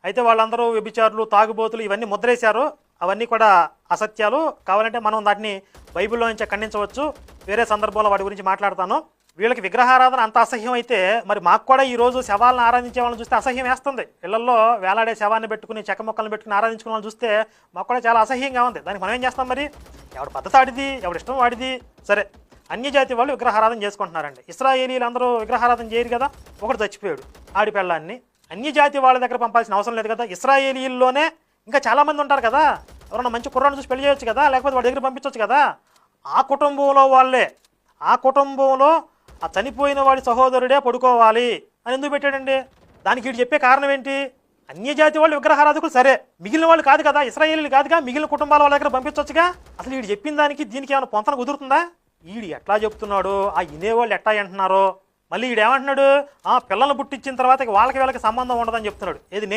అయితే వాళ్ళందరూ వ్యభిచారులు, తాగుబోతులు ఇవన్నీ ముద్రేశారు. అవన్నీ కూడా అసత్యాలు. కావాలంటే మనం వాటిని బైబిల్లో నుంచే ఖండించవచ్చు. వేరే సందర్భంలో వాటి గురించి మాట్లాడతాను. వీళ్ళకి విగ్రహారాధన అంత అసహ్యం అయితే మరి మాకు కూడా ఈరోజు శవాలను ఆరాధించే వాళ్ళని చూస్తే అసహ్యం వేస్తుంది. ఇళ్లలో వేలాడే శవాన్ని పెట్టుకుని చెక్క మొక్కలను పెట్టుకుని ఆరాధించుకునే వాళ్ళని చూస్తే మాకు కూడా చాలా అసహ్యంగా ఉంది. దానికి మనం ఏం చేస్తాం మరి? ఎవడి పద్ధతి ఆడిది, ఎవడి ఇష్టం వాడిది. సరే, అన్యజాతి వాళ్ళు విగ్రహారాధన చేసుకుంటున్నారండి. ఇశ్రాయేలీలు అందరూ విగ్రహారాధన చేయరు కదా. ఒకడు చచ్చిపోయాడు, ఆడి పెళ్ళాన్ని. అన్యజాతి వాళ్ళ దగ్గర పంపాల్సిన అవసరం లేదు కదా. ఇశ్రాయేలీల్లోనే ఇంకా చాలామంది ఉంటారు కదా. ఎవరన్నా మంచి కుర్రాన్ని చూసి పెళ్లి చేయొచ్చు కదా, లేకపోతే వాడి దగ్గర పంపించవచ్చు కదా. ఆ కుటుంబంలో వాళ్ళే, ఆ కుటుంబంలో ఆ చనిపోయిన వాడి సహోదరుడే పడుకోవాలి అని ఎందుకు పెట్టాడండి? దానికి వీడు చెప్పే కారణం ఏంటి? అన్యజాతి వాళ్ళు విగ్రహారాధకులు సరే, మిగిలిన వాళ్ళు కాదు కదా, ఇశ్రాయేలీలు కాదుగా, మిగిలిన కుటుంబాల వాళ్ళ దగ్గర పంపించవచ్చుగా. అసలు వీడు చెప్పిన దానికి దీనికి ఏమైనా పొంతన కుదురుతుందా? వీడు ఎట్లా చెప్తున్నాడు, ఆ వినేవాళ్ళు ఎట్లా అంటున్నారో. మళ్ళీ వీడు ఏమంటున్నాడు, పిల్లలు పుట్టించిన తర్వాత వాళ్ళకి వీళ్ళకి సంబంధం ఉండదని చెప్తున్నాడు. ఏది